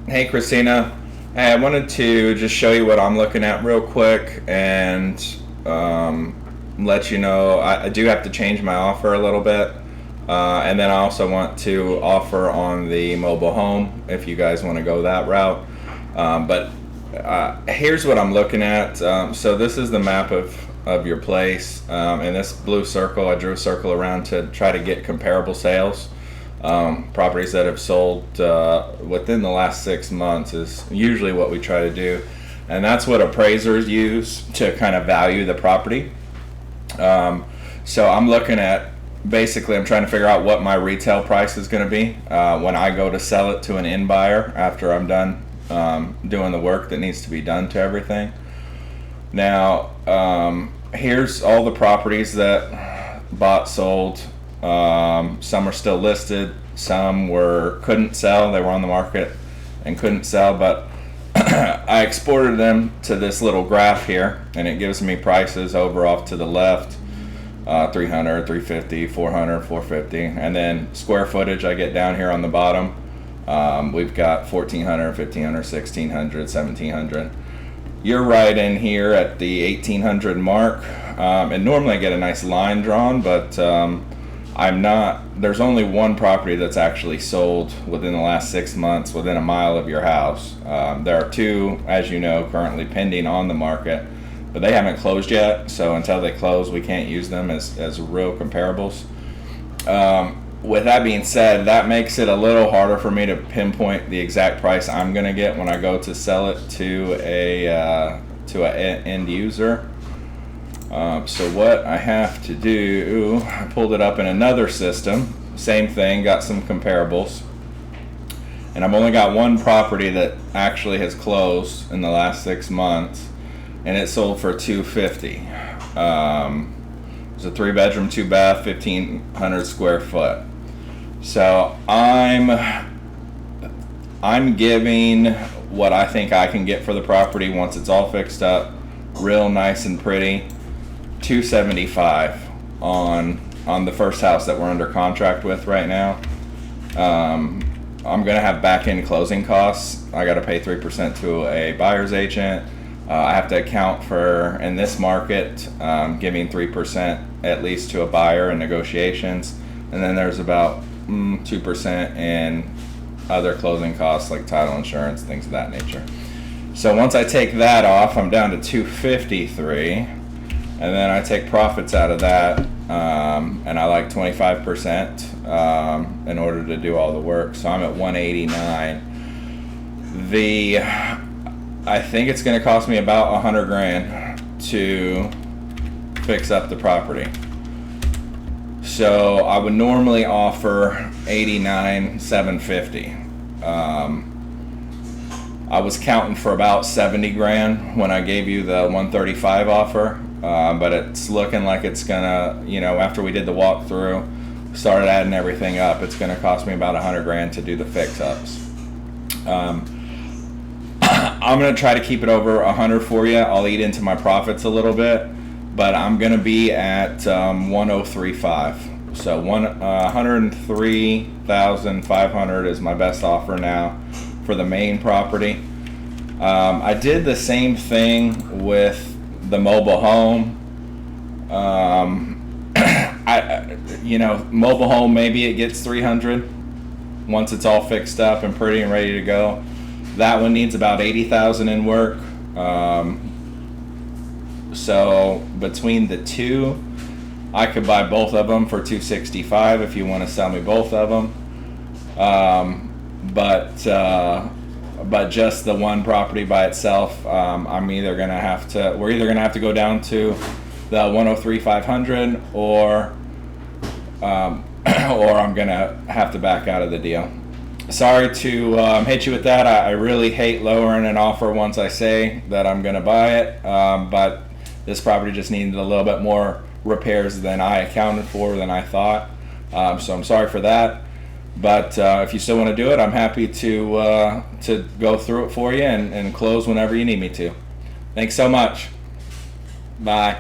Hey, Christina. Hey, I wanted to just show you what I'm looking at real quick and let you know I do have to change my offer a little bit. And then I also want to offer on the mobile home if you guys want to go that route. But here's what I'm looking at. So this is the map of your place. And this blue circle, I drew a circle around to try to get comparable sales. Properties that have sold within the last 6 months is usually what we try to do, and that's what appraisers use to kind of value the property. So I'm looking at, basically I'm trying to figure out what my retail price is going to be when I go to sell it to an end buyer after I'm done doing the work that needs to be done to everything. Now here's all the properties that bought, sold. Some are still listed, some couldn't sell, they were on the market and couldn't sell, but I exported them to this little graph here, and it gives me prices over off to the left, 300, 350, 400, 450, and then square footage I get down here on the bottom. We've got 1400, 1500, 1600, 1700. You're right in here at the 1800 mark, and normally I get a nice line drawn, but there's only one property that's actually sold within the last 6 months within a mile of your house. There are two, as you know, currently pending on the market, but they haven't closed yet, so until they close, we can't use them as real comparables. With that being said, that makes it a little harder for me to pinpoint the exact price I'm going to get when I go to sell it to an end user. So what I have to do, I pulled it up in another system, same thing, got some comparables, and I've only got one property that actually has closed in the last 6 months, and it sold for $250. It's a 3-bedroom, 2-bath, 1,500 square foot. So I'm giving what I think I can get for the property once it's all fixed up, real nice and pretty. $275 on the first house that we're under contract with right now. I'm gonna have back-end closing costs. I gotta pay 3% to a buyer's agent. I have to account for, in this market, giving 3% at least to a buyer in negotiations, and then there's about 2% in other closing costs like title insurance, things of that nature. So once I take that off, I'm down to $253. And then I take profits out of that, and I like 25% in order to do all the work. So I'm at 189. I think it's going to cost me about $100,000 to fix up the property. So I would normally offer $89,750. I was counting for about $70,000 when I gave you the 135 offer. But it's looking like it's gonna, after we did the walkthrough, started adding everything up, it's gonna cost me about $100,000 to do the fix-ups. I'm gonna try to keep it over 100 for you. I'll eat into my profits a little bit, but I'm gonna be at 1035. So 103,500 is my best offer now for the main property. I did the same thing with the mobile home. Mobile home, maybe it gets 300 once it's all fixed up and pretty and ready to go. That one needs about 80,000 in work. So between the two, I could buy both of them for $265 if you want to sell me both of them. But just the one property by itself, we're either gonna have to go down to the 103,500, or I'm gonna have to back out of the deal. Sorry to hit you with that. I really hate lowering an offer once I say that I'm gonna buy it, but this property just needed a little bit more repairs than I accounted for, than I thought. So I'm sorry for that. But if you still want to do it, I'm happy to go through it for you and close whenever you need me to. Thanks so much. Bye.